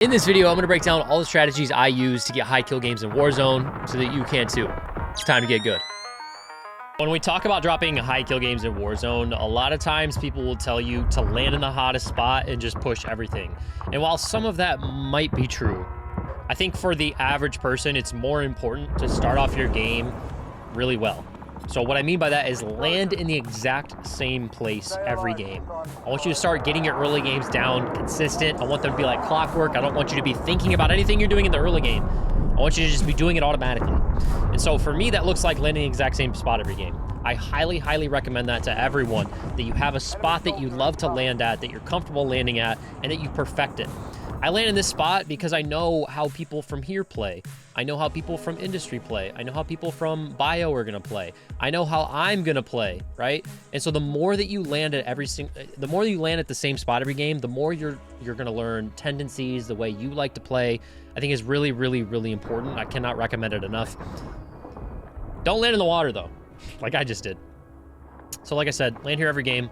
In this video, I'm going to break down all the strategies I use to get high kill games in Warzone so that you can too. It's time to get good. When we talk about dropping high kill games in Warzone, a lot of times people will tell you to land in the hottest spot and just push everything. And while some of that might be true, I think for the average person, it's more important to start off your game really well. So what I mean by that is land in the exact same place every game. I want you to start getting your early games down consistent. I want them to be like clockwork. I don't want you to be thinking about anything you're doing in the early game. I want you to just be doing it automatically. And so for me, that looks like landing in the exact same spot every game. I highly, highly recommend that to everyone, that you have a spot that you love to land at, that you're comfortable landing at, and that you perfect it. I land in this spot because I know how people from here play. I know how people from industry play. I know how people from bio are gonna play. I know how I'm gonna play, right? And so the more that you land at the more you land at the same spot every game, the more you're gonna learn tendencies, the way you like to play. I think is really, really, really important. I cannot recommend it enough. Don't land in the water though, like I just did. So like I said, land here every game.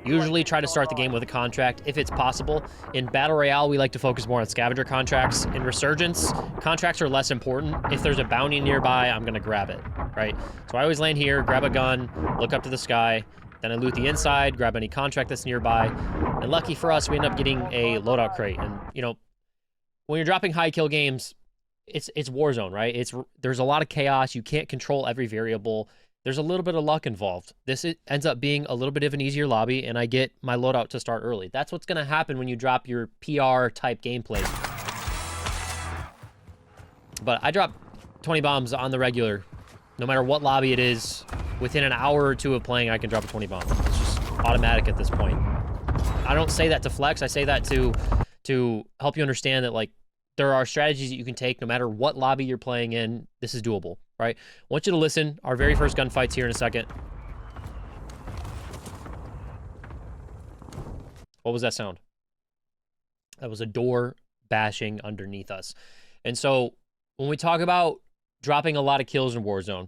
Usually try to start the game with a contract if it's possible. In Battle Royale, we like to focus more on scavenger contracts. In Resurgence, contracts are less important. If there's a bounty nearby, I'm gonna grab it, right? So I always land here, grab a gun, look up to the sky, then I loot the inside, grab any contract that's nearby. And lucky for us, we end up getting a loadout crate. And you know, when you're dropping high kill games, it's Warzone, right? There's a lot of chaos. You can't control every variable. There's a little bit of luck involved. This ends up being a little bit of an easier lobby, and I get my loadout to start early. That's what's going to happen when you drop your PR-type gameplay. But I drop 20 bombs on the regular. No matter what lobby it is, within an hour or two of playing, I can drop a 20 bomb. It's just automatic at this point. I don't say that to flex. I say that to help you understand that, like, there are strategies that you can take no matter what lobby you're playing in. This is doable, right? I want you to listen. Our very first gunfight's here in a second. What was that sound? That was a door bashing underneath us. And so when we talk about dropping a lot of kills in Warzone,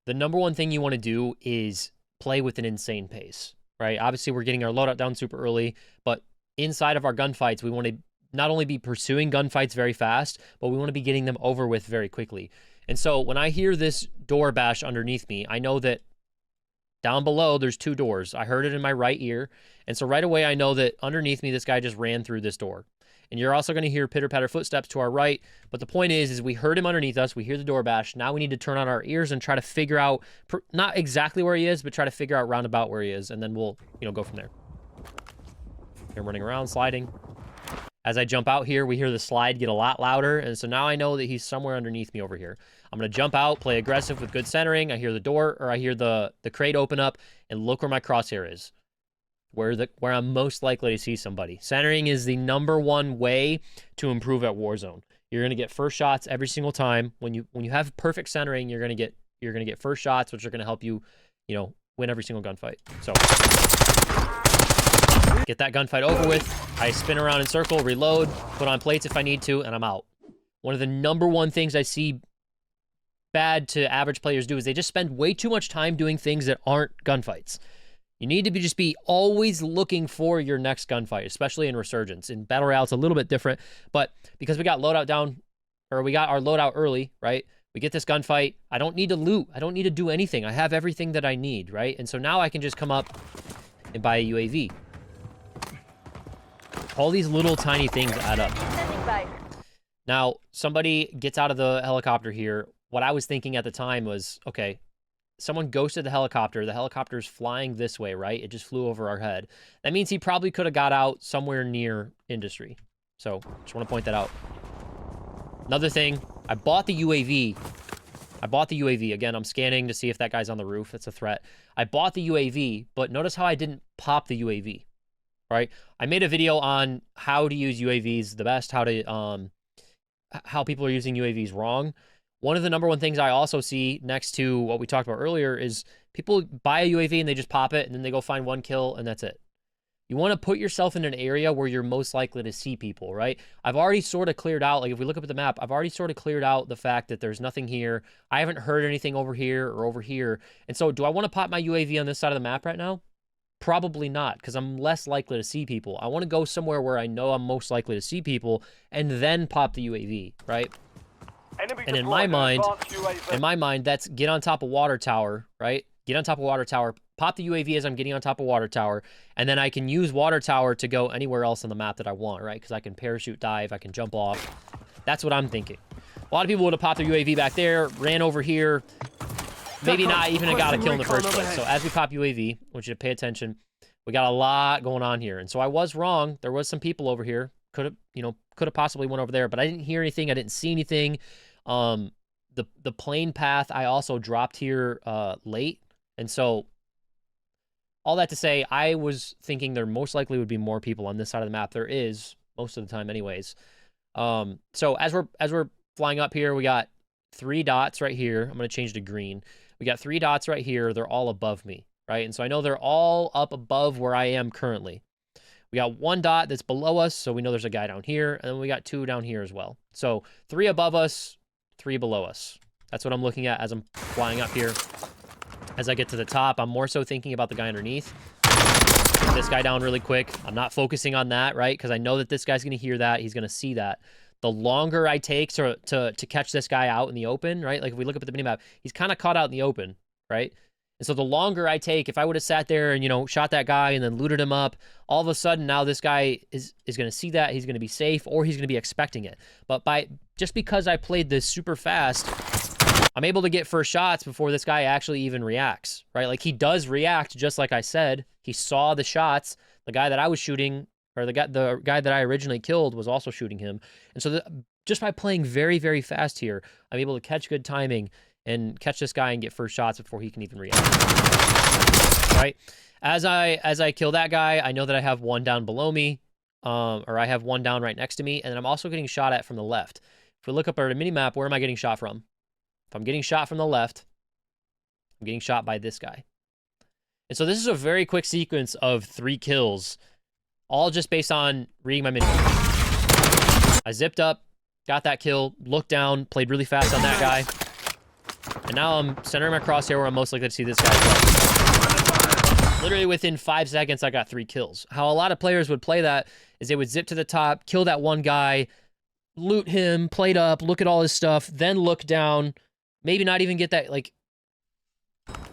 the number one thing you want to do is play with an insane pace, right? Obviously, we're getting our loadout down super early, but inside of our gunfights, we want to not only be pursuing gunfights very fast, but we want to be getting them over with very quickly. And so when I hear this door bash underneath me, I know that down below there's two doors. I heard it in my right ear. And so right away I know that underneath me this guy just ran through this door. And you're also going to hear pitter-patter footsteps to our right. But the point is we heard him underneath us. We hear the door bash. Now we need to turn on our ears and try to figure out, not exactly where he is, but try to figure out roundabout where he is. And then we'll, go from there. I'm running around, sliding. As I jump out here, we hear the slide get a lot louder, and so now I know that he's somewhere underneath me over here. I'm going to jump out, play aggressive with good centering. I hear the door, or I hear the crate open up, and look where my crosshair is, where I'm most likely to see somebody. Centering is the #1 way to improve at Warzone. You're going to get first shots every single time. When you have perfect centering, you're going to get first shots, which are going to help you, win every single gunfight. So get that gunfight over with. I spin around in circle, reload, put on plates if I need to, and I'm out. One of the #1 things I see bad to average players do is they just spend way too much time doing things that aren't gunfights. You need to just be always looking for your next gunfight, especially in Resurgence. In Battle Royale, it's a little bit different, but because we got loadout down, or we got our loadout early, right? We get this gunfight. I don't need to loot. I don't need to do anything. I have everything that I need, right? And so now I can just come up and buy a UAV. All these little tiny things add up. Now, somebody gets out of the helicopter here. What I was thinking at the time was, okay, someone ghosted the helicopter. The helicopter's flying this way, right? It just flew over our head. That means he probably could have got out somewhere near industry. So, just want to point that out. Another thing, I bought the UAV. Again, I'm scanning to see if that guy's on the roof. It's a threat. I bought the UAV, but notice how I didn't pop the UAV. Right? I made a video on how to use UAVs the best, how people are using UAVs wrong. One of the #1 things I also see next to what we talked about earlier is people buy a UAV and they just pop it and then they go find 1 kill and that's it. You want to put yourself in an area where you're most likely to see people, right? I've already sort of cleared out, like if we look up at the map, I've already sort of cleared out the fact that there's nothing here. I haven't heard anything over here or over here. And so do I want to pop my UAV on this side of the map right now? Probably not, because I'm less likely to see people. I want to go somewhere where I know I'm most likely to see people and then pop the UAV, right? And in my mind, that's get on top of water tower, right? Get on top of water tower, pop the UAV as I'm getting on top of water tower, and then I can use water tower to go anywhere else on the map that I want, right? Because I can parachute dive, I can jump off. That's what I'm thinking. A lot of people would have popped the UAV back there, ran over here, maybe not even got a kill in the first place. So as we pop UAV, I want you to pay attention. We got a lot going on here. And so I was wrong. There was some people over here. Could have possibly went over there, but I didn't hear anything. I didn't see anything. The plane path, I also dropped here late. And so all that to say, I was thinking there most likely would be more people on this side of the map. There is most of the time anyways. So as we're flying up here, we got 3 dots right here. I'm going to change to green. We got 3 dots right here. They're all above me, right? And so I know they're all up above where I am currently. We got 1 dot that's below us, so we know there's a guy down here, and then we got 2 down here as well. So 3 above us, 3 below us. That's what I'm looking at as I'm flying up here. As I get to the top, I'm more so thinking about the guy underneath. Get this guy down really quick. I'm not focusing on that, right? Because I know that this guy's going to hear that. He's going to see that. The longer I take to catch this guy out in the open, right? Like if we look up at the minimap, he's kind of caught out in the open, right? And so the longer I take, if I would have sat there and, shot that guy and then looted him up, all of a sudden now this guy is going to see that, he's going to be safe, or he's going to be expecting it. But just because I played this super fast, I'm able to get first shots before this guy actually even reacts, right? Like he does react, just like I said. He saw the shots. The guy that I was shooting, or the guy that I originally killed was also shooting him. And so just by playing very, very fast here, I'm able to catch good timing and catch this guy and get first shots before he can even react. Right? As I kill that guy, I know that I have 1 down below me, or I have 1 down right next to me, and then I'm also getting shot at from the left. If we look up at the minimap, where am I getting shot from? If I'm getting shot from the left, I'm getting shot by this guy. And so this is a very quick sequence of 3 kills, all just based on reading my minimap. I zipped up, got that kill, looked down, played really fast on that guy. And now I'm centering my crosshair where I'm most likely to see this guy play. Literally within 5 seconds, I got 3 kills. How a lot of players would play that is they would zip to the top, kill that one guy, loot him, plate up, look at all his stuff, then look down, maybe not even get that, like,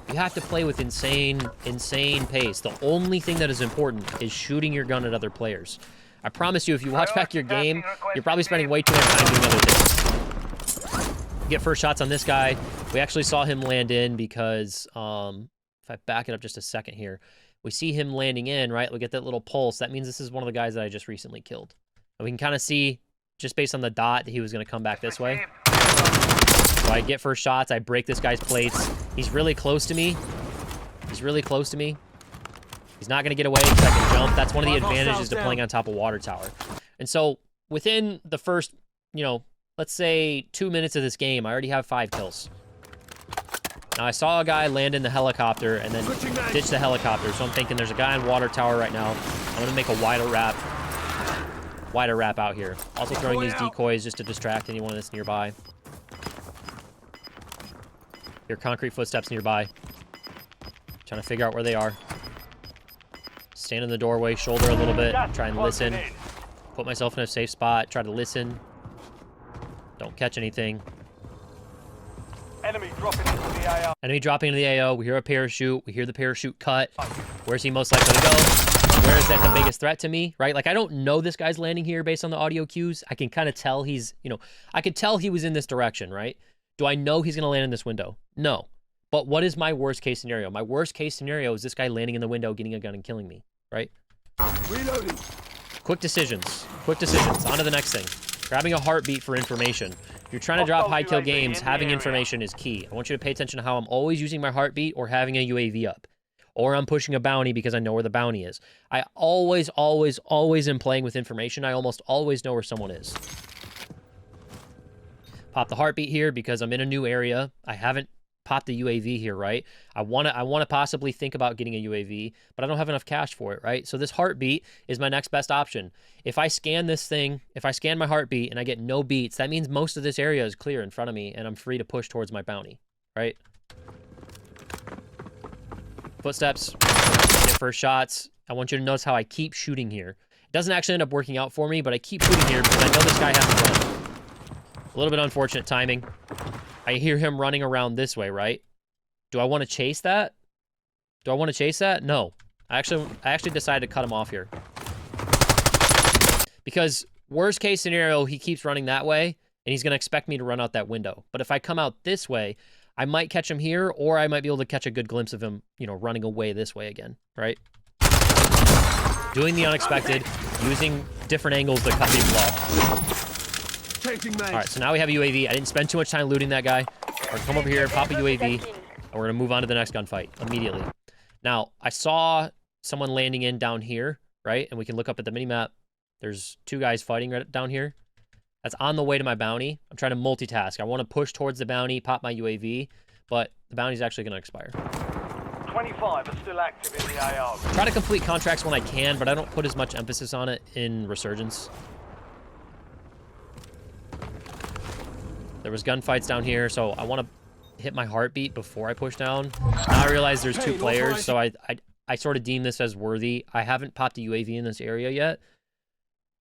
you have to play with insane pace. The only thing that is important is shooting your gun at other players. I promise you, if you watch back your game, you're probably spending way too much time doing other things. Get first shots on this guy. We actually saw him land in because, if I back it up just a second here, we see him landing in, right? We get that little pulse. That means this is one of the guys that I just recently killed. And we can kind of see, just based on the dot, that he was going to come back this way. So I get first shots. I break this guy's plates. He's really close to me. He's really close to me. He's not going to get away because I can jump. That's one of the advantages to playing on top of water tower. And so within the first, let's say 2 minutes of this game, I already have 5 kills. Now, I saw a guy land in the helicopter and then ditch the helicopter. So I'm thinking there's a guy in water tower right now. I'm going to make a wider wrap out here. Also throwing these decoys just to distract anyone that's nearby. Hear concrete footsteps nearby. Trying to figure out where they are. Stand in the doorway, shoulder a little bit, try and listen. Put myself in a safe spot, try to listen. Don't catch anything. Enemy dropping into the AO. Enemy dropping into the AO. We hear a parachute. We hear the parachute cut. Where's he most likely to go? Where is that the biggest threat to me, right? Like, I don't know this guy's landing here based on the audio cues. I can kind of tell he's, I could tell he was in this direction, right? Do I know he's going to land in this window? No. But what is my worst case scenario? My worst case scenario is this guy landing in the window, getting a gun and killing me, right? Reloading. Quick decisions. Quick decisions. On to the next thing. Grabbing a heartbeat for information. If you're trying to drop high kill games, having information is key. I want you to pay attention to how I'm always using my heartbeat or having a UAV up. Or I'm pushing a bounty because I know where the bounty is. I always am playing with information. I almost always know where someone is. Pop the heartbeat here because I'm in a new area. I haven't popped the UAV here, right? I want to possibly think about getting a UAV, but I don't have enough cash for it, right? So this heartbeat is my next best option. If I scan this thing, if I scan my heartbeat and I get no beats, that means most of this area is clear in front of me and I'm free to push towards my bounty, right? Footsteps. Get first shots. I want you to notice how I keep shooting here. It doesn't actually end up working out for me, but I keep shooting here because I know this guy has to run. A little bit unfortunate timing. I hear him running around this way, right? Do I want to chase that? Do I want to chase that? No. I actually decided to cut him off here. Because worst case scenario, he keeps running that way, and he's going to expect me to run out that window. But if I come out this way, I might catch him here, or I might be able to catch a good glimpse of him, you know, running away this way again, right? Doing the unexpected, using different angles to cut people off. All right, so now we have a UAV. I didn't spend too much time looting that guy. We're going to come over here, pop a UAV, and we're going to move on to the next gunfight immediately. Now, I saw someone landing in down here, right? And we can look up at the minimap. There's two guys fighting right down here. That's on the way to my bounty. I'm trying to multitask. I want to push towards the bounty, pop my UAV, but the bounty's actually going to expire. 25 are still active in the AO. Try to complete contracts when I can, but I don't put as much emphasis on it in Resurgence. There was gunfights down here, so I want to hit my heartbeat before I push down. Now I realize there's two players, so I sort of deem this as worthy. I haven't popped a UAV in this area yet.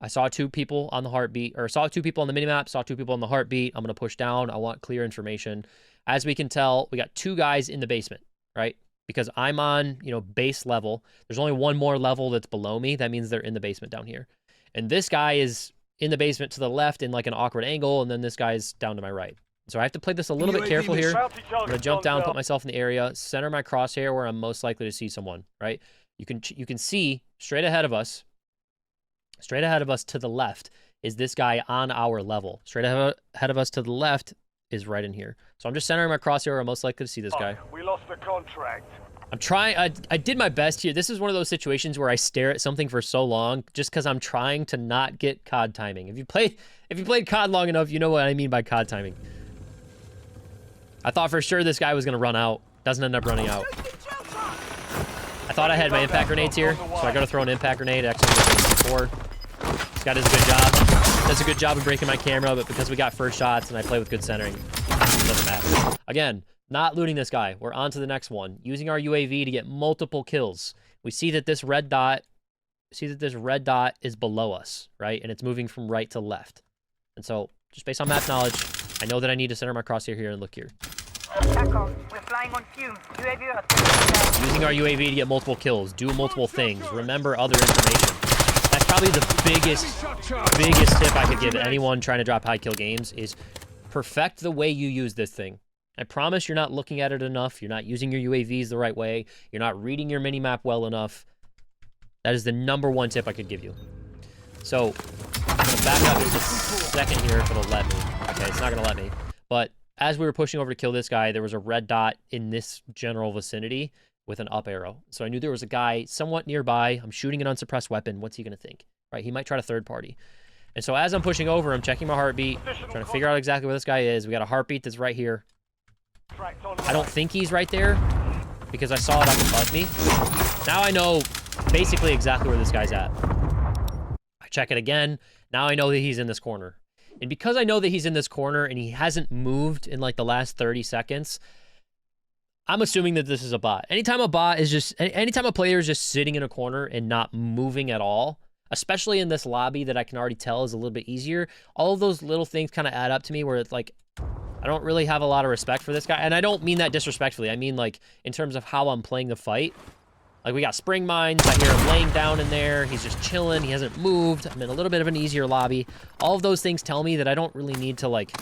I saw two people on the heartbeat, or saw two people on the minimap, saw two people on the heartbeat. I'm going to push down. I want clear information. As we can tell, we got two guys in the basement, right? Because I'm on, you know, base level. There's only one more level that's below me. That means they're in the basement down here. And this guy is in the basement to the left in like an awkward angle, and then this guy's down to my right. So I have to play this a little bit careful here. I'm going to jump down, put myself in the area, center my crosshair where I'm most likely to see someone, right? You can see straight ahead of us to the left is this guy on our level. Straight ahead of us to the left is right in here. So I'm just centering my crosshair where I'm most likely to see this guy. We lost the contract. I'm trying, I did my best here. This is one of those situations where I stare at something for so long just because I'm trying to not get COD timing. If you played COD long enough, you know what I mean by COD timing. I thought for sure this guy was going to run out. Doesn't end up running out. I thought I had my impact grenades here, so I got to throw an impact grenade. Actually, before. This guy does a good job. Does a good job of breaking my camera, but because we got first shots and I play with good centering, it doesn't matter. Again, not looting this guy. We're on to the next one. Using our UAV to get multiple kills. We see that this red dot is below us, right? And it's moving from right to left. And so, just based on map knowledge, I know that I need to center my crosshair here and look here. Echo, we're flying on fumes. UAV Using our UAV to get multiple kills, do multiple things, remember other information. That's probably the biggest tip I could give anyone trying to drop high kill games is perfect the way you use this thing. I promise you're not looking at it enough. You're not using your UAVs the right way. You're not reading your minimap well enough. That is the #1 tip I could give you. So, I'm going to back up just a second here if it'll let me. Okay, it's not going to let me. But as we were pushing over to kill this guy, there was a red dot in this general vicinity with an up arrow. So I knew there was a guy somewhat nearby. I'm shooting an unsuppressed weapon. What's he going to think? Right? He might try to third party. And so as I'm pushing over, I'm checking my heartbeat, trying to figure out exactly where this guy is. We got a heartbeat that's right here. I don't think he's right there because I saw it up above me. Now I know basically exactly where this guy's at. I check it again. Now I know that he's in this corner. And because I know that he's in this corner and he hasn't moved in like the last 30 seconds, I'm assuming that this is a bot. Anytime a player is just sitting in a corner and not moving at all, especially in this lobby that I can already tell is a little bit easier, all of those little things kind of add up to me where it's like, I don't really have a lot of respect for this guy. And I don't mean that disrespectfully. I mean like in terms of how I'm playing the fight. Like we got spring mines. I hear him laying down in there. He's just chilling. He hasn't moved. I'm in a little bit of an easier lobby. All of those things tell me that I don't really need to like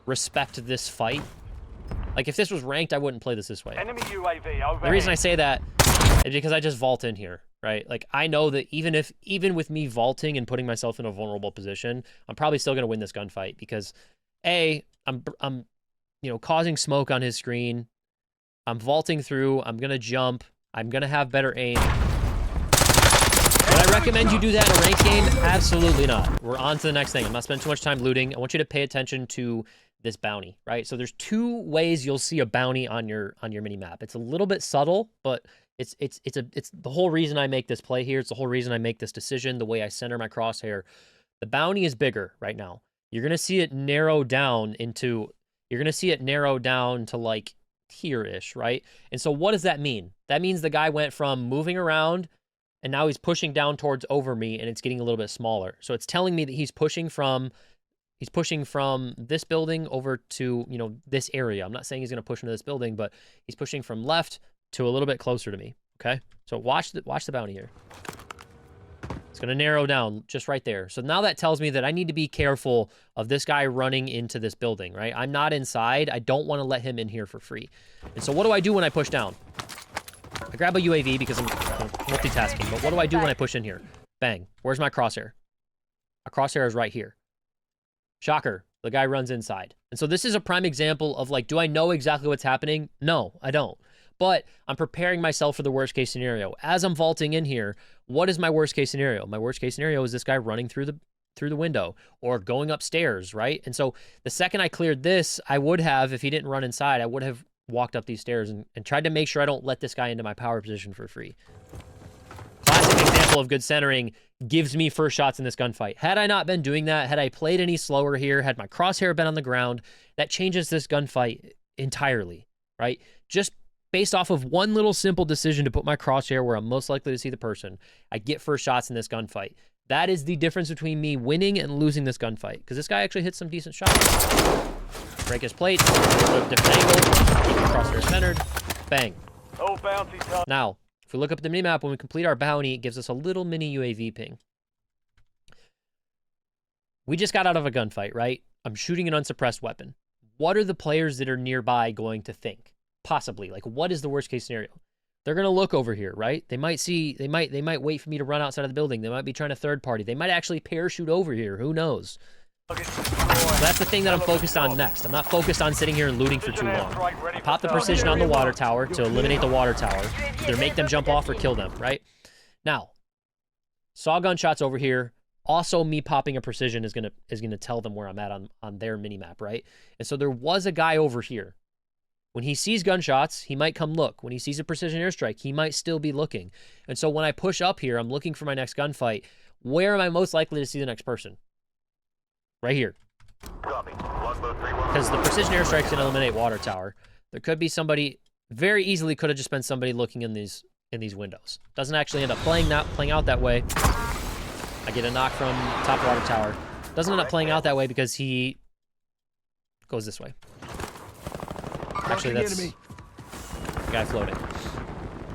respect this fight. Like if this was ranked, I wouldn't play this way. Enemy UAV overhead. The reason I say that is because I just vault in here, right? Like I know that even with me vaulting and putting myself in a vulnerable position, I'm probably still going to win this gunfight because A, I'm you know, causing smoke on his screen. I'm vaulting through. I'm going to jump. I'm going to have better aim. Would I recommend you do that in a ranked game? Absolutely not. We're on to the next thing. I'm not spending too much time looting. I want you to pay attention to this bounty, right? So there's two ways you'll see a bounty on your mini-map. It's a little bit subtle, but it's the whole reason I make this play here. It's the whole reason I make this decision, the way I center my crosshair. The bounty is bigger right now. You're going to see it narrow down to like here-ish, right? And so what does that mean? That means the guy went from moving around and now he's pushing down towards over me and it's getting a little bit smaller. So it's telling me that he's pushing from this building over to, you know, this area. I'm not saying he's going to push into this building, but he's pushing from left to a little bit closer to me, okay? So watch the bounty here. It's going to narrow down just right there. So now that tells me that I need to be careful of this guy running into this building, right? I'm not inside. I don't want to let him in here for free. And so what do I do when I push down? I grab a UAV because I'm multitasking, but what do I do when I push in here? Bang. Where's my crosshair? A crosshair is right here. Shocker. The guy runs inside. And so this is a prime example of, like, do I know exactly what's happening? No, I don't. But I'm preparing myself for the worst case scenario. As I'm vaulting in here, what is my worst case scenario? My worst case scenario is this guy running through the window or going upstairs, right? And so the second I cleared this, I would have, if he didn't run inside, I would have walked up these stairs and tried to make sure I don't let this guy into my power position for free. Classic example of good centering gives me first shots in this gunfight. Had I not been doing that, had I played any slower here, had my crosshair been on the ground, that changes this gunfight entirely, right? Just based off of one little simple decision to put my crosshair where I'm most likely to see the person, I get first shots in this gunfight. That is the difference between me winning and losing this gunfight, because this guy actually hit some decent shots. Break his plate, different angle, keep the crosshair centered, bang. All bounty targets. Now, if we look up at the minimap, when we complete our bounty, it gives us a little mini UAV ping. We just got out of a gunfight, right? I'm shooting an unsuppressed weapon. What are the players that are nearby going to think? Possibly. Like, what is the worst case scenario? They're going to look over here, right? They might see, they might wait for me to run outside of the building. They might be trying to third party. They might actually parachute over here. Who knows? So that's the thing that I'm focused on next. I'm not focused on sitting here and looting for too long. I pop the precision on the water tower to eliminate the water tower. Either make them jump off or kill them, right? Now, saw gunshots over here. Also, me popping a precision is gonna tell them where I'm at on their minimap, right? And so there was a guy over here. When he sees gunshots, he might come look. When he sees a precision airstrike, he might still be looking. And so when I push up here, I'm looking for my next gunfight. Where am I most likely to see the next person? Right here. Because the precision airstrike is going to eliminate water tower. There could be somebody, very easily could have just been somebody looking in these windows. Doesn't actually end up playing out that way. I get a knock from top water tower. Doesn't end up playing out that way because he goes this way. Actually, that's the guy floating.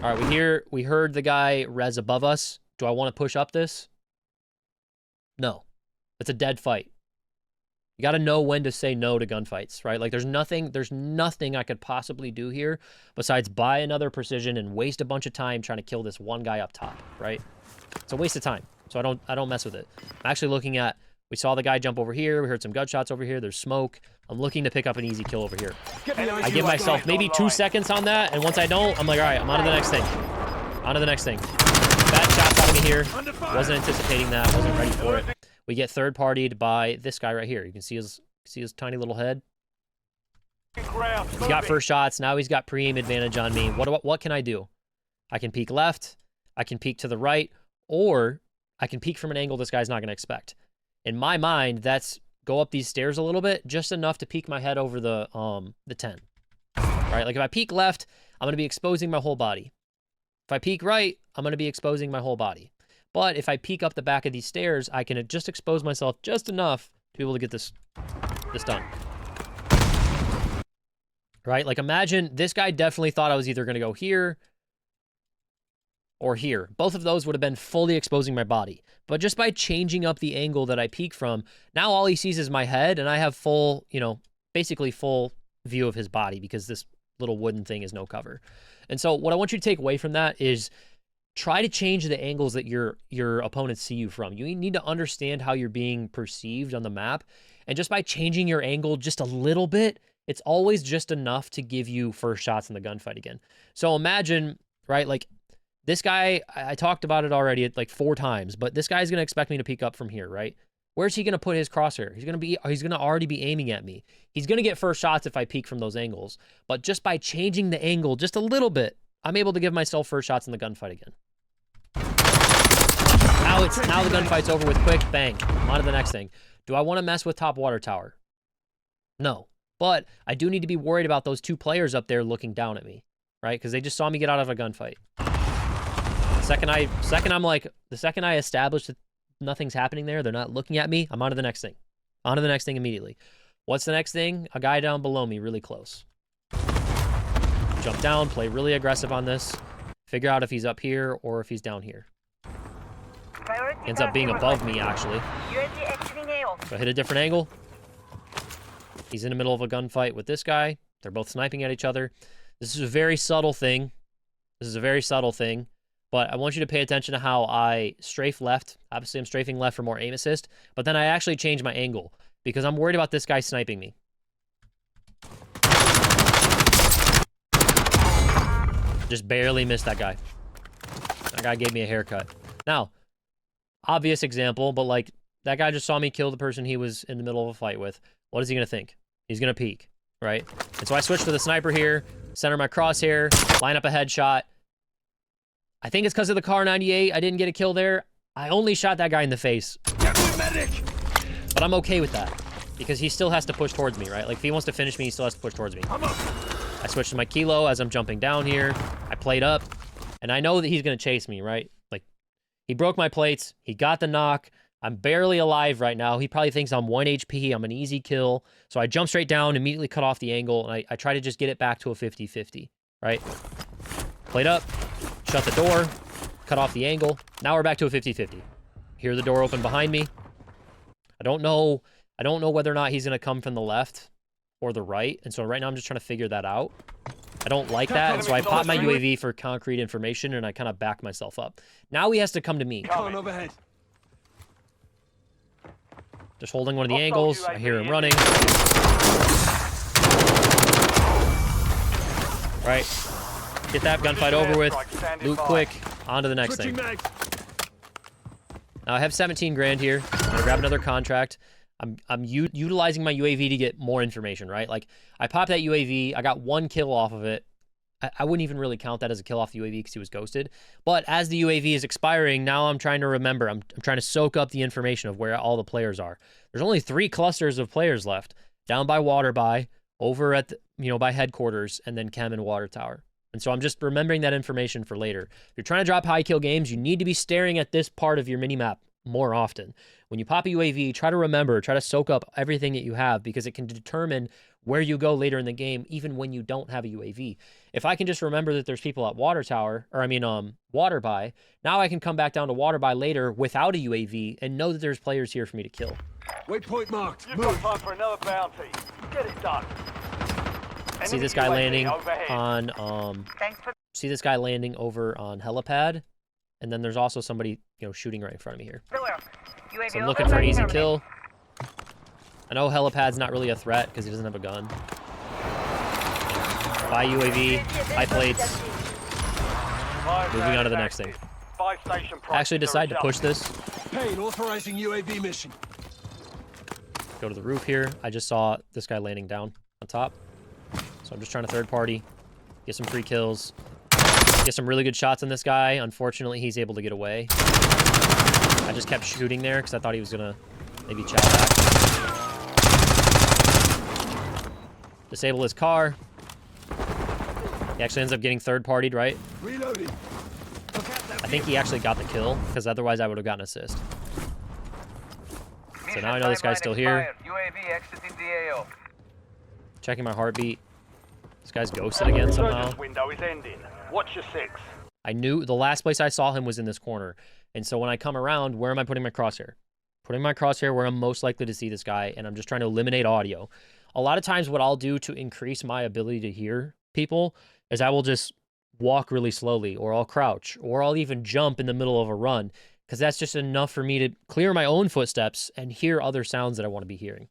All right, we heard the guy res above us. Do I want to push up this? No. It's a dead fight. You got to know when to say no to gunfights, right? Like, there's nothing I could possibly do here besides buy another precision and waste a bunch of time trying to kill this one guy up top, right? It's a waste of time. So I don't mess with it. I'm actually looking at, we saw the guy jump over here. We heard some gunshots over here. There's smoke. I'm looking to pick up an easy kill over here. I give myself maybe 2 seconds on that, and once I don't, I'm like, all right, I'm on to the next thing. On to the next thing. Bad shots out of me here. Wasn't anticipating that. Wasn't ready for it. We get third-partied by this guy right here. You can see his tiny little head. He's got first shots. Now he's got pre-aim advantage on me. What can I do? I can peek left. I can peek to the right. Or I can peek from an angle this guy's not going to expect. In my mind, that's go up these stairs a little bit, just enough to peek my head over the 10. All right, like if I peek left, I'm going to be exposing my whole body. If I peek right, I'm going to be exposing my whole body. But if I peek up the back of these stairs, I can just expose myself just enough to be able to get this done. Right? Like, imagine this guy definitely thought I was either going to go here or here. Both of those would have been fully exposing my body. But just by changing up the angle that I peek from, now all he sees is my head, and I have full, basically full view of his body because this little wooden thing is no cover. And so what I want you to take away from that is try to change the angles that your opponents see you from. You need to understand how you're being perceived on the map. And just by changing your angle just a little bit, it's always just enough to give you first shots in the gunfight again. So imagine, right, like this guy, I talked about it already like 4 times, but this guy's going to expect me to peek up from here, right? Where's he going to put his crosshair? He's going to already be aiming at me. He's going to get first shots if I peek from those angles. But just by changing the angle just a little bit, I'm able to give myself first shots in the gunfight again. Now the gunfight's over with quick, bang. I'm on to the next thing. Do I want to mess with top water tower? No. But I do need to be worried about those 2 players up there looking down at me, right? Because they just saw me get out of a gunfight. The second I establish that nothing's happening there, they're not looking at me, I'm on to the next thing. On to the next thing immediately. What's the next thing? A guy down below me really close. Jump down, play really aggressive on this. Figure out if he's up here or if he's down here. Ends up being above me, actually. So I hit a different angle. He's in the middle of a gunfight with this guy. They're both sniping at each other. This is a very subtle thing. But I want you to pay attention to how I strafe left. Obviously, I'm strafing left for more aim assist. But then I actually change my angle because I'm worried about this guy sniping me. Just barely missed that guy. That guy gave me a haircut. Now, obvious example, but like that guy just saw me kill the person he was in the middle of a fight with. What is he going to think? He's going to peek, right? And so I switched to the sniper here, center my crosshair, line up a headshot. I think it's because of the Car 98. I didn't get a kill there. I only shot that guy in the face. But I'm okay with that because he still has to push towards me, right? Like if he wants to finish me, he still has to push towards me. I switched to my kilo as I'm jumping down here. I played up, and I know that he's going to chase me, right? Like, he broke my plates. He got the knock. I'm barely alive right now. He probably thinks I'm 1 HP. I'm an easy kill. So I jump straight down, immediately cut off the angle, and I try to just get it back to a 50-50, right? Played up, shut the door, cut off the angle. Now we're back to a 50-50. Hear the door open behind me. I don't know whether or not he's going to come from the left or the right, and so right now I'm just trying to figure that out. I don't like that, and so I pop my UAV for concrete information, and I kind of back myself up. Now he has to come to me. Overhead. Just holding one of the angles. I hear him running. Right. Get that gunfight over with. Loot quick. On to the next thing. Now I have 17 grand here. I'm gonna grab another contract. I'm utilizing my UAV to get more information, right? Like, I popped that UAV. I got 1 kill off of it. I wouldn't even really count that as a kill off the UAV because he was ghosted. But as the UAV is expiring, now I'm trying to remember. I'm trying to soak up the information of where all the players are. There's only 3 clusters of players left. Down by Waterby, over at, by headquarters, and then Chem and Water Tower. And so I'm just remembering that information for later. If you're trying to drop high kill games, you need to be staring at this part of your minimap more often. When you pop a UAV, try to soak up everything that you have because it can determine where you go later in the game, even when you don't have a UAV. If I can just remember that there's people at Water Tower, Waterby, now I can come back down to Waterby later without a UAV and know that there's players here for me to kill. Waypoint marked. You've got time for another bounty. Get it done. See this guy landing on see this guy landing over on helipad, and then there's also somebody shooting right in front of me here. So I'm looking for an easy kill. I know helipad's not really a threat because he doesn't have a gun. Buy UAV, high plates. Moving on to the next thing. I actually decided to push this. Payne authorizing UAV mission. Go to the roof here. I just saw this guy landing down on top. So I'm just trying to third party, get some free kills, get some really good shots on this guy. Unfortunately, he's able to get away. I just kept shooting there because I thought he was going to maybe chow back. Disable his car. He actually ends up getting third partied, right? Reloading. I think he actually got the kill because otherwise I would have gotten an assist. So now I know this guy's still here. UAV exiting the AO. Checking my heartbeat. This guy's ghosted again somehow. Window is ending. Watch your 6. I knew the last place I saw him was in this corner. And so when I come around, where am I putting my crosshair? Putting my crosshair where I'm most likely to see this guy, and I'm just trying to eliminate audio. A lot of times what I'll do to increase my ability to hear people is I will just walk really slowly, or I'll crouch, or I'll even jump in the middle of a run, because that's just enough for me to clear my own footsteps and hear other sounds that I want to be hearing.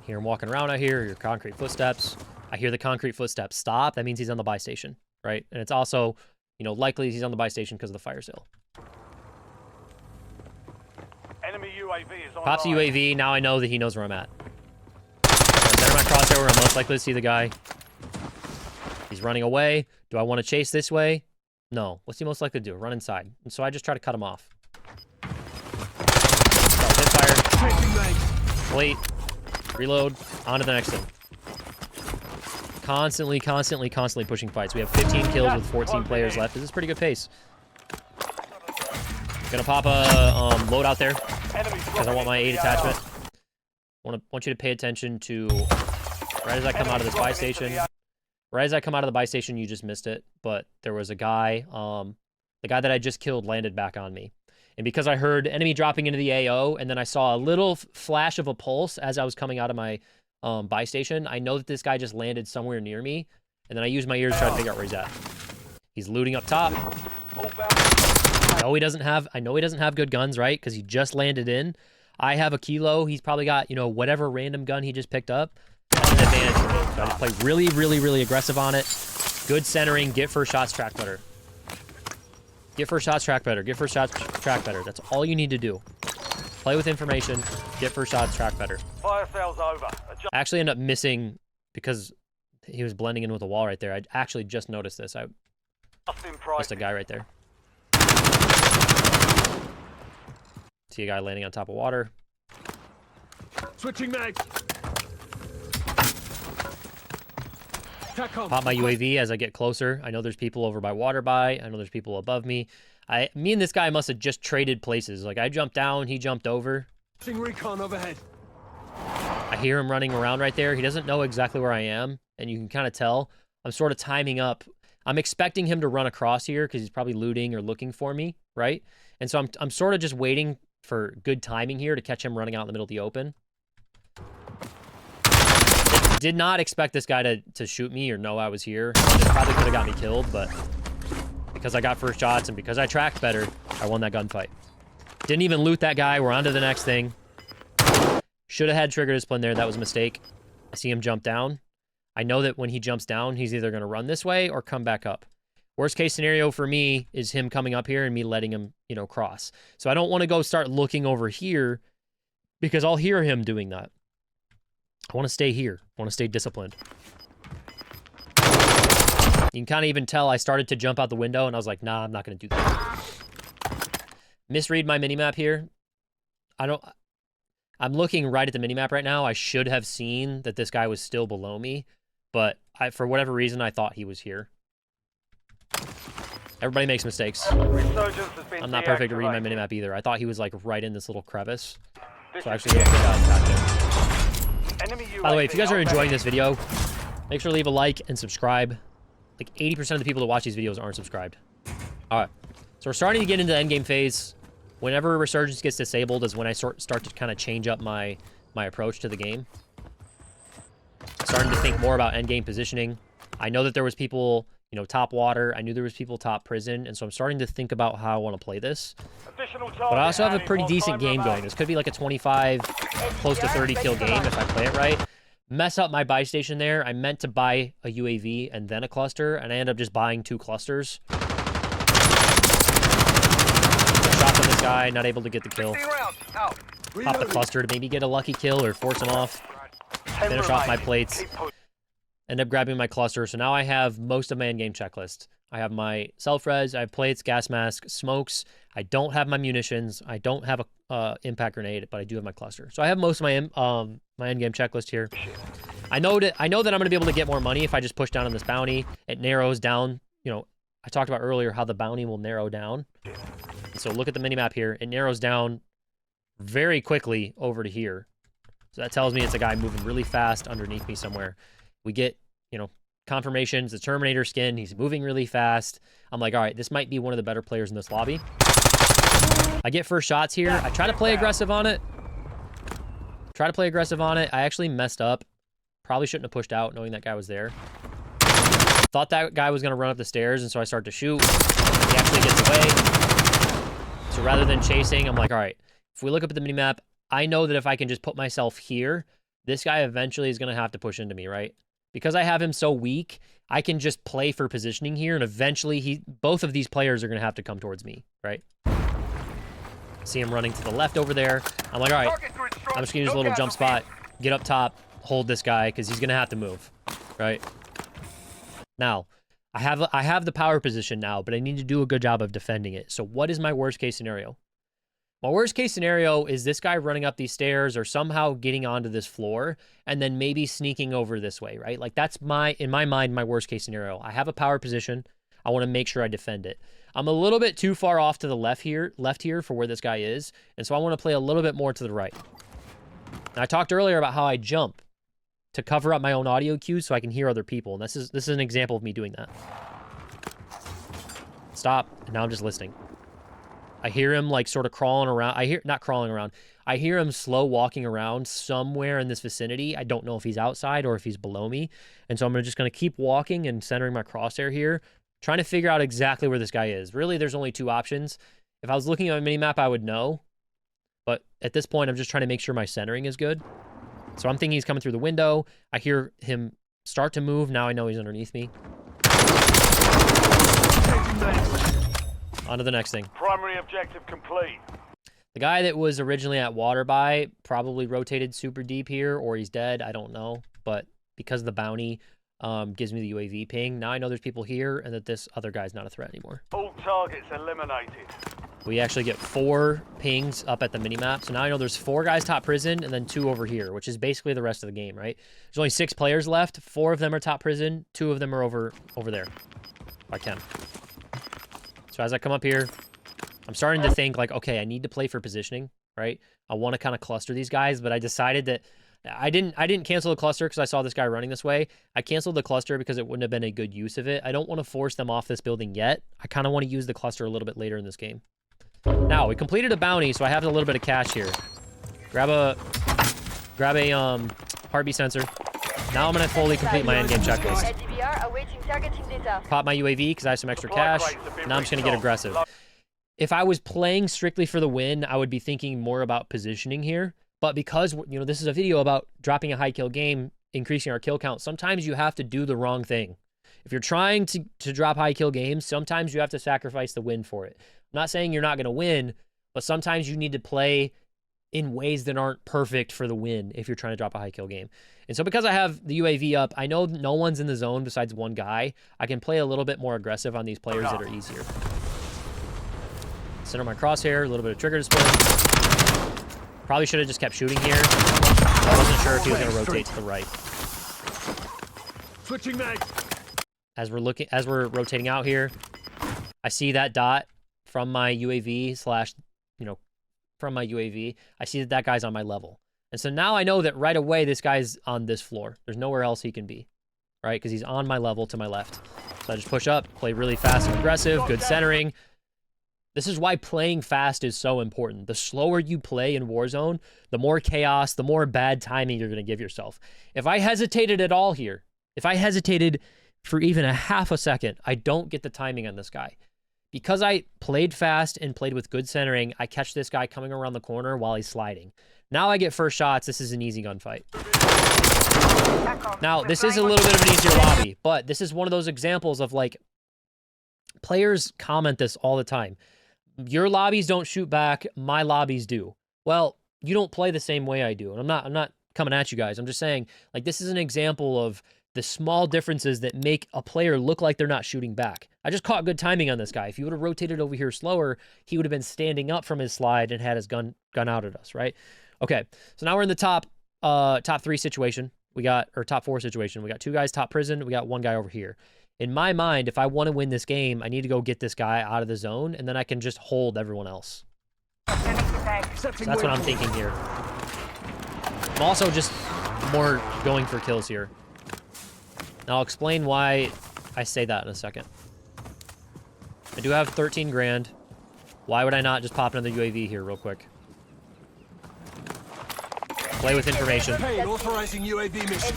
Hear him walking around out here, your concrete footsteps. I hear the concrete footsteps stop. That means he's on the buy station, right? And it's also, likely he's on the buy station because of the fire sale. Enemy UAV is on. Pops a UAV. Now I know that he knows where I'm at. Center my crosshair where I'm most likely to see the guy. He's running away. Do I want to chase this way? No. What's he most likely to do? Run inside. And so I just try to cut him off. So Wait. Reload. On to the next thing. Constantly pushing fights. We have 15 kills with 14 players left. This is pretty good pace. Gonna pop a load out there because I want my 8 attachment. Want you to pay attention to right as I come out of this buy station. Right as I come out of the buy station, you just missed it. But there was a guy. The guy that I just killed landed back on me. And because I heard enemy dropping into the AO, and then I saw a little flash of a pulse as I was coming out of my buy station, I know that this guy just landed somewhere near me. And then I used my ears to try to figure out where he's at. He's looting up top. I know he doesn't have good guns, right? Because he just landed in. I have a kilo. He's probably got, you know, whatever random gun he just picked up. That's an advantage for me. So I just play really aggressive on it. Good centering. Get first shots, track better. Get first shots, track better. Get first shots, track better. That's all you need to do. Play with information. Get first shots, track better. Fire sales over. I actually end up missing because he was blending in with a wall right there. I actually just noticed this. I missed a guy right there. See a guy landing on top of water. Switching mags. Pop my UAV as I get closer. I know there's people over by water by. I know there's people above me. Me and this guy must have just traded places. Like, I jumped down, he jumped over. Recon overhead. I hear him running around right there. He doesn't know exactly where I am, and you can kind of tell. I'm sort of timing up. I'm expecting him to run across here because he's probably looting or looking for me, right? And so I'm sort of just waiting for good timing here to catch him running out in the middle of the open. Did not expect this guy to shoot me or know I was here. It probably could have got me killed, but because I got first shots and because I tracked better, I won that gunfight. Didn't even loot that guy. We're on to the next thing. Should have had trigger discipline there. That was a mistake. I see him jump down. I know that when he jumps down, he's either going to run this way or come back up. Worst case scenario for me is him coming up here and me letting him, you know, cross. So I don't want to go start looking over here because I'll hear him doing that. I want to stay here. I want to stay disciplined. You can kind of even tell I started to jump out the window and I was like, nah, I'm not going to do that. Misread my minimap here. I'm looking right at the minimap right now. I should have seen that this guy was still below me, but for whatever reason, I thought he was here. Everybody makes mistakes. I'm not perfect at reading my minimap either. I thought he was like right in this little crevice. So I actually didn't think I attacked him. By the way, if you guys are enjoying this video, make sure to leave a like and subscribe. Like 80% of the people that watch these videos aren't subscribed. All right. So we're starting to get into the endgame phase. Whenever Resurgence gets disabled is when I start to kind of change up my approach to the game. Starting to think more about endgame positioning. I know that there was people, you know, top water. I knew there was people top prison. And so I'm starting to think about how I want to play this. But I also have a pretty decent game going. This could be like a 25, close to 30 kill game if I play it right. Mess up my buy station there. I meant to buy a UAV and then a cluster, and I ended up just buying 2 clusters. Shot on this guy, not able to get the kill. Pop the cluster to maybe get a lucky kill or force him off. Finish off my plates. End up grabbing my cluster. So now I have most of my endgame checklist. I have my self-res, I have plates, gas mask, smokes. I don't have my munitions. I don't have a impact grenade, but I do have my cluster. So I have most of my my endgame checklist here. I know that I'm going to be able to get more money if I just push down on this bounty. It narrows down. You know, I talked about earlier how the bounty will narrow down. So look at the minimap here. It narrows down very quickly over to here. So that tells me it's a guy moving really fast underneath me somewhere. We get, you know, confirmations, the Terminator skin. He's moving really fast. I'm like, all right, this might be one of the better players in this lobby. I get first shots here. I try to play aggressive on it. I actually messed up. Probably shouldn't have pushed out knowing that guy was there. Thought that guy was going to run up the stairs, and so I start to shoot. He actually gets away. So rather than chasing, I'm like, all right, if we look up at the minimap, I know that if I can just put myself here, this guy eventually is going to have to push into me, right? Because I have him so weak, I can just play for positioning here, and eventually both of these players are going to have to come towards me, right? See him running to the left over there. I'm like, all right, I'm just going to use a little jump spot, get up top, hold this guy, because he's going to have to move, right? Now, I have the power position now, but I need to do a good job of defending it. So what is my worst case scenario? My worst case scenario is this guy running up these stairs or somehow getting onto this floor and then maybe sneaking over this way, right? Like that's in my mind, my worst case scenario. I have a power position. I want to make sure I defend it. I'm a little bit too far off to the left here for where this guy is. And so I want to play a little bit more to the right. And I talked earlier about how I jump to cover up my own audio cues so I can hear other people. And this is an example of me doing that. Stop. And now I'm just listening. I hear him like sort of crawling around. Not crawling around. I hear him slow walking around somewhere in this vicinity. I don't know if he's outside or if he's below me. And so I'm just going to keep walking and centering my crosshair here, trying to figure out exactly where this guy is. Really, there's only two options. If I was looking at a minimap, I would know. But at this point, I'm just trying to make sure my centering is good. So I'm thinking he's coming through the window. I hear him start to move. Now I know he's underneath me. On to the next thing. Primary objective complete. The guy that was originally at Waterby probably rotated super deep here, or he's dead. I don't know. But because the bounty gives me the UAV ping, now I know there's people here and that this other guy's not a threat anymore. All targets eliminated. We actually get 4 pings up at the minimap. So now I know there's 4 guys top prison and then 2 over here, which is basically the rest of the game, right? There's only 6 players left. 4 of them are top prison. 2 of them are over there by Chem. So as I come up here, I'm starting to think like, okay, I need to play for positioning, right? I want to kind of cluster these guys, but I decided that I didn't cancel the cluster because I saw this guy running this way. I canceled the cluster because it wouldn't have been a good use of it. I don't want to force them off this building yet. I kind of want to use the cluster a little bit later in this game. Now, we completed a bounty, so I have a little bit of cash here. Grab a heartbeat sensor. Now I'm going to fully complete my endgame checklist. Pop my UAV because I have some extra cash. Now I'm just going to get aggressive. If I was playing strictly for the win, I would be thinking more about positioning here. But because, you know, this is a video about dropping a high kill game, increasing our kill count, sometimes you have to do the wrong thing. If you're trying to drop high kill games, sometimes you have to sacrifice the win for it. I'm not saying you're not going to win, but sometimes you need to play in ways that aren't perfect for the win if you're trying to drop a high kill game. And so because I have the UAV up, I know no one's in the zone besides one guy. I can play a little bit more aggressive on these players that are easier. Center my crosshair, a little bit of trigger display. Probably should have just kept shooting here. I wasn't sure if he was going to rotate to the right. Switching mag. As we're rotating out here, I see that dot from my UAV from my UAV. I see that guy's on my level. And so now I know that right away this guy's on this floor. There's nowhere else he can be, right? Because he's on my level to my left. So I just push up, play really fast and aggressive, good centering. This is why playing fast is so important. The slower you play in Warzone, the more chaos, the more bad timing you're going to give yourself. If I hesitated at all here, if I hesitated for even a half a second, I don't get the timing on this guy. Because I played fast and played with good centering, I catch this guy coming around the corner while he's sliding. Now I get first shots. This is an easy gunfight. Now, this is a little bit of an easier lobby, but this is one of those examples of like, players comment this all the time. Your lobbies don't shoot back, my lobbies do. Well, you don't play the same way I do. And I'm not coming at you guys. I'm just saying, like, this is an example of the small differences that make a player look like they're not shooting back. I just caught good timing on this guy. If he would have rotated over here slower, he would have been standing up from his slide and had his gun out at us, right? Okay, so now we're in the top 3 situation. Or top 4 situation. We got 2 guys top prison. We got 1 guy over here. In my mind, if I want to win this game, I need to go get this guy out of the zone, and then I can just hold everyone else. So that's what I'm thinking here. I'm also just more going for kills here. Now, I'll explain why I say that in a second. I do have 13 grand. Why would I not just pop another UAV here real quick? Play with information. Authorizing UAV mission.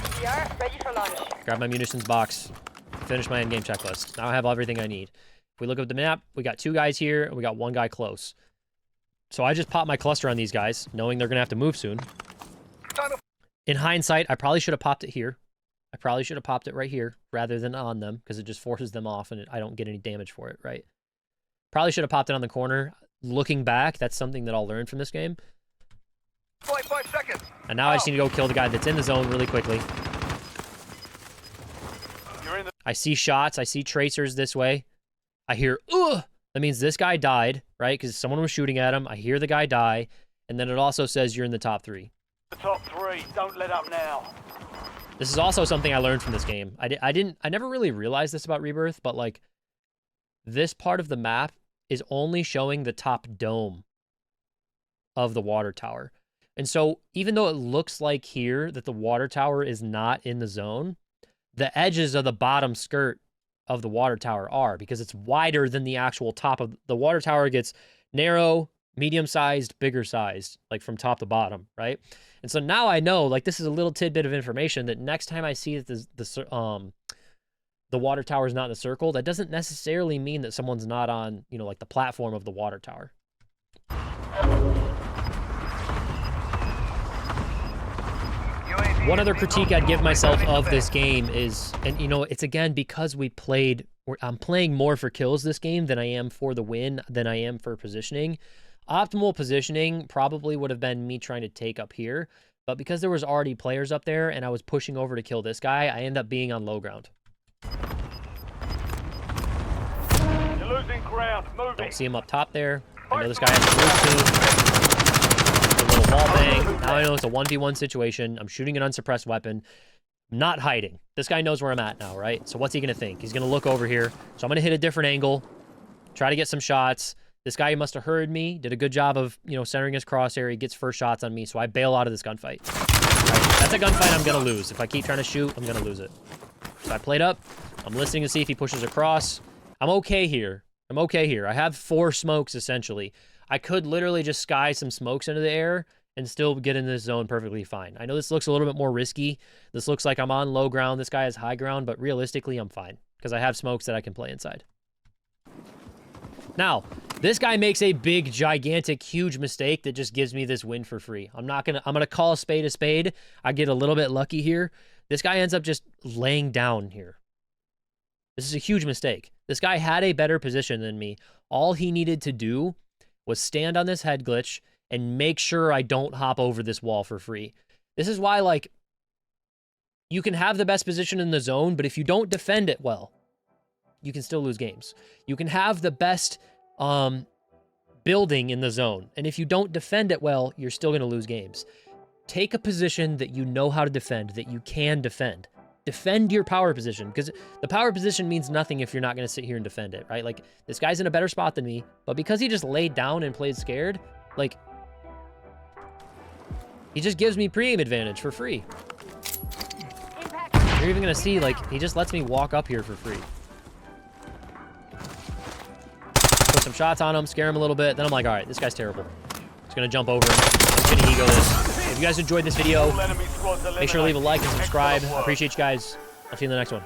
Ready for launch. Grab my munitions box. Finish my endgame checklist. Now I have everything I need. If we look at the map, we got 2 guys here, and we got 1 guy close. So I just popped my cluster on these guys, knowing they're going to have to move soon. In hindsight, I probably should have popped it here. I probably should have popped it right here rather than on them because it just forces them off and I don't get any damage for it, right? Probably should have popped it on the corner. Looking back, that's something that I'll learn from this game. 5 seconds. And now I just need to go kill the guy that's in the zone really quickly. I see shots. I see tracers this way. I hear, ugh! That means this guy died, right? Because someone was shooting at him. I hear the guy die. And then it also says you're in the top 3. The top 3. Don't let up now. This is also something I learned from this game. I never really realized this about Rebirth, but like this part of the map is only showing the top dome of the water tower. And so even though it looks like here that the water tower is not in the zone, the edges of the bottom skirt of the water tower are, because it's wider than the actual top of the water tower. Gets narrow, medium-sized, bigger-sized, like from top to bottom, right? And so now I know, like, this is a little tidbit of information that next time I see that the water tower is not in the circle, that doesn't necessarily mean that someone's not on, you know, like the platform of the water tower. One other critique I'd give myself of this game is, and you know, it's again because I'm playing more for kills this game than I am for the win, than I am for positioning. Optimal positioning probably would have been me trying to take up here, but because there was already players up there and I was pushing over to kill this guy, I end up being on low ground. You're losing ground. Move Don't it. see him up top there. I know this guy has to move too. A little wall bang. Now I know it's a 1v1 situation. I'm shooting an unsuppressed weapon. I'm not hiding. This guy knows where I'm at now, right? So what's he going to think? He's going to look over here. So I'm going to hit a different angle, try to get some shots. This guy must have heard me, did a good job of, you know, centering his crosshair. He gets first shots on me, so I bail out of this gunfight. Right? That's a gunfight I'm going to lose. If I keep trying to shoot, I'm going to lose it. So I played up. I'm listening to see if he pushes across. I'm okay here. I'm okay here. I have 4 smokes, essentially. I could literally just sky some smokes into the air and still get in this zone perfectly fine. I know this looks a little bit more risky. This looks like I'm on low ground. This guy has high ground, but realistically, I'm fine because I have smokes that I can play inside. Now, this guy makes a big, gigantic, huge mistake that just gives me this win for free. I'm gonna call a spade a spade. I get a little bit lucky here. This guy ends up just laying down here. This is a huge mistake. This guy had a better position than me. All he needed to do was stand on this head glitch and make sure I don't hop over this wall for free. This is why, like, you can have the best position in the zone, but if you don't defend it well, you can still lose games. You can have the best building in the zone, and if you don't defend it well, you're still going to lose games. Take a position that you know how to defend, that you can defend. Defend your power position, because the power position means nothing if you're not going to sit here and defend it, right? Like, this guy's in a better spot than me, but because he just laid down and played scared, like, he just gives me pre-aim advantage for free. You're even going to see, like, he just lets me walk up here for free. Put some shots on him, scare him a little bit, then I'm like, all right, this guy's terrible. He's going to jump over him. I'm going to ego this. If you guys enjoyed this video, make sure to leave a like and subscribe. I appreciate you guys. I'll see you in the next one.